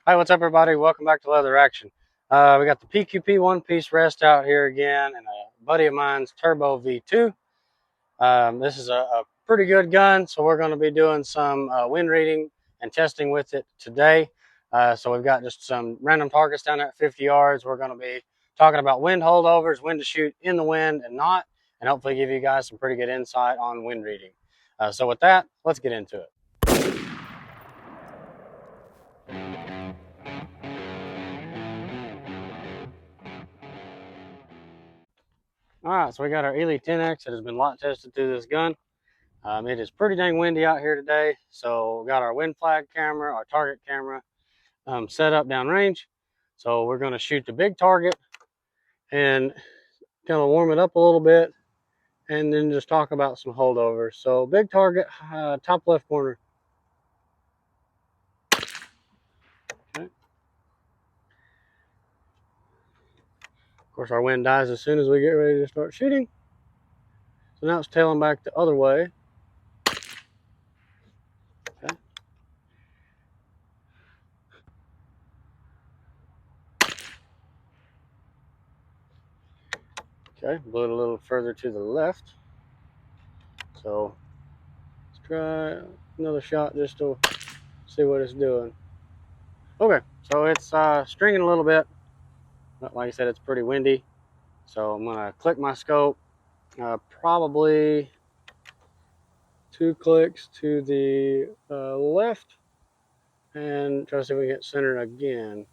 Hi, what's up, everybody? Welcome back to Leather Action. We got the PQP one-piece rest out here again, and a buddy of mine's Turbo V2. This is a pretty good gun, so we're going to be doing some wind reading and testing with it today. So we've got just some random targets down there at 50 yards. We're going to be talking about wind holdovers, when to shoot in the wind and not, and hopefully give you guys some pretty good insight on wind reading. So with that, let's get into it. All right, so we got our eley tenex that has been lot tested through this gun. It is pretty dang windy out here today, so we got our wind flag camera, our target camera set up downrange. So we're going to shoot the big target and kind of warm it up a little bit, and then just talk about some holdovers. So big target, top left corner. Okay. Of course, our wind dies as soon as we get ready to start shooting. So now it's tailing back the other way. Okay. Okay, blew it a little further to the left. So let's try another shot just to see what it's doing. Okay, so it's stringing a little bit, but like I said, it's pretty windy. So I'm gonna click my scope, probably 2 clicks to the left, and try to see if we can get centered again.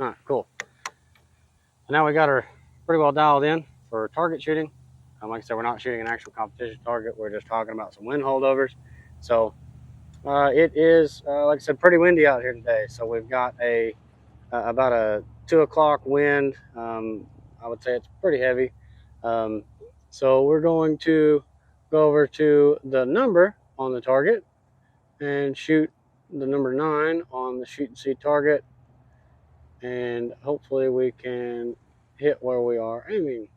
All right, cool. Now we got her pretty well dialed in for target shooting. Like I said, we're not shooting an actual competition target. We're just talking about some wind holdovers. So it is, like I said, pretty windy out here today. So we've got about a 2 o'clock wind. I would say it's pretty heavy. So we're going to go over to the number on the target and shoot the number 9 on the shoot and see target, and hopefully we can hit where we are aiming.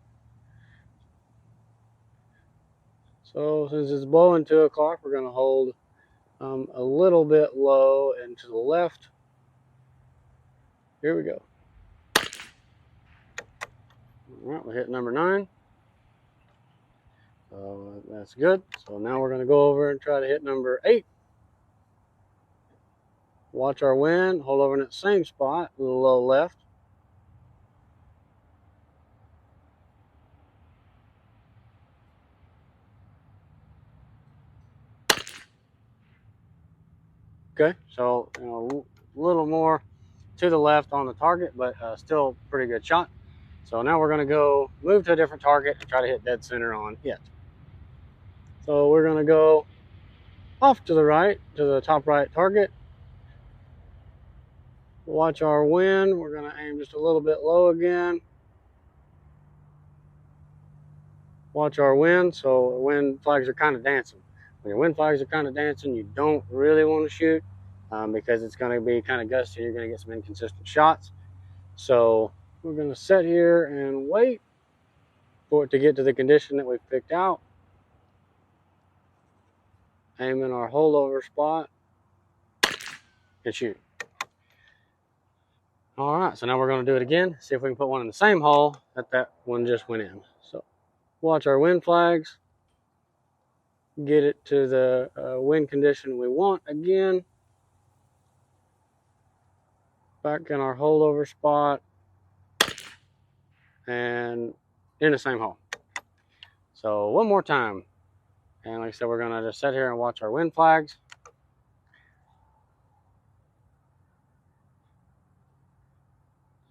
So since it's blowing 2 o'clock, we're going to hold a little bit low and to the left. Here we go. All right, we hit number 9. So that's good. So now we're going to go over and try to hit number 8. Watch our wind, hold over in that same spot, a little low left. Okay, so a little more to the left on the target, but still pretty good shot. So now we're going to go move to a different target and try to hit dead center on it. So we're going to go off to the right, to the top right target. Watch our wind. We're going to aim just a little bit low again. Watch our wind. So wind flags are kind of dancing. When your wind flags are kind of dancing, you don't really want to shoot because it's going to be kind of gusty. You're going to get some inconsistent shots. So we're going to sit here and wait for it to get to the condition that we've picked out. Aim in our holdover spot and shoot. All right, so now we're going to do it again. See if we can put one in the same hole that one just went in. So watch our wind flags. Get it to the wind condition we want again. Back in our holdover spot and in the same hole. So one more time. And like I said, we're going to just sit here and watch our wind flags.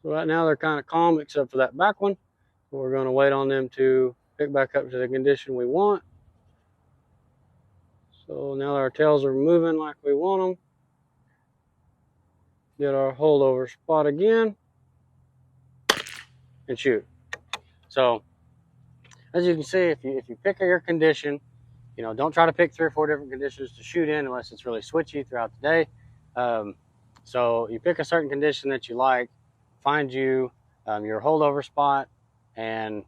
So right now they're kind of calm except for that back one. So we're going to wait on them to pick back up to the condition we want. So now our tails are moving like we want them. Get our holdover spot again and shoot. So as you can see, if you pick your condition, don't try to pick 3 or 4 different conditions to shoot in unless it's really switchy throughout the day. So you pick a certain condition that you like, find you your holdover spot, and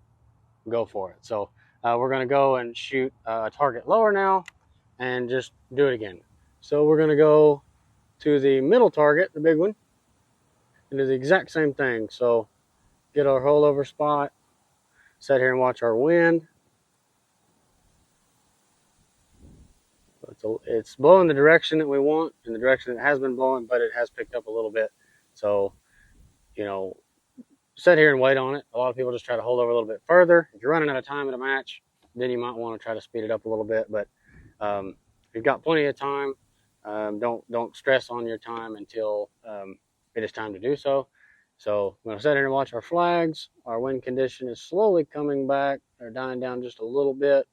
go for it. So we're going to go and shoot a target lower now and just do it again. So we're going to go to the middle target, the big one, and do the exact same thing. So get our holdover spot, sit here and watch our wind. It's blowing the direction that we want, in the direction it has been blowing, but it has picked up a little bit. So, you know, sit here and wait on it. A lot of people just try to hold over a little bit further. If you're running out of time in a match, then you might want to try to speed it up a little bit. But if you've got plenty of time, don't stress on your time until it is time to do so. So I'm going to sit here and watch our flags. Our wind condition is slowly coming back. They're dying down just a little bit.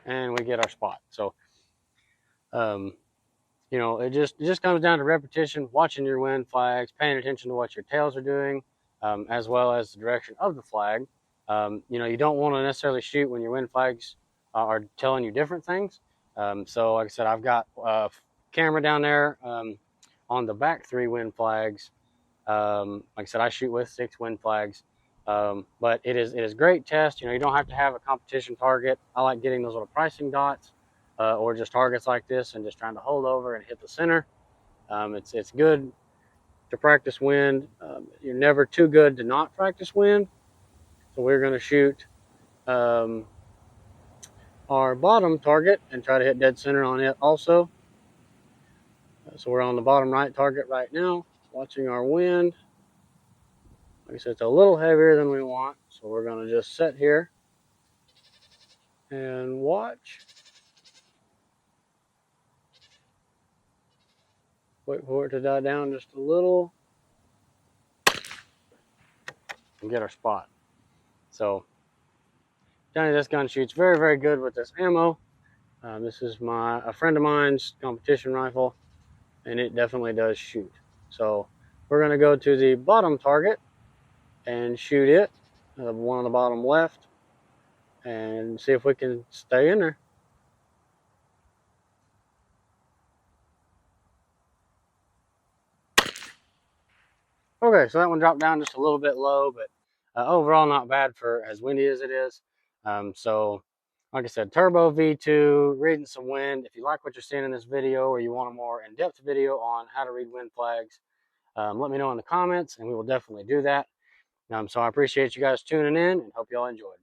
And we get our spot. So, you know, it just comes down to repetition, watching your wind flags, paying attention to what your tails are doing, as well as the direction of the flag. You know, you don't want to necessarily shoot when your wind flags are telling you different things. So like I said, I've got a camera down there on the back 3 wind flags. Like I said, I shoot with 6 wind flags. But it is great test. You know, you don't have to have a competition target. I like getting those little pricing dots or just targets like this and just trying to hold over and hit the center. It's good to practice wind. You're never too good to not practice wind. So we're going to shoot our bottom target and try to hit dead center on it also. So we're on the bottom right target right now, watching our wind. Like I said, it's a little heavier than we want, so we're going to just sit here and watch. Wait for it to die down just a little and get our spot. So, Johnny, this gun shoots very, very good with this ammo. This is a friend of mine's competition rifle, and it definitely does shoot. So, we're going to go to the bottom target and shoot it, the one on the bottom left, and see if we can stay in there. Okay, so that one dropped down just a little bit low, but overall not bad for as windy as it is. So, like I said, turbo V2, reading some wind. If you like what you're seeing in this video or you want a more in-depth video on how to read wind flags, let me know in the comments and we will definitely do that. So I appreciate you guys tuning in and hope you all enjoyed.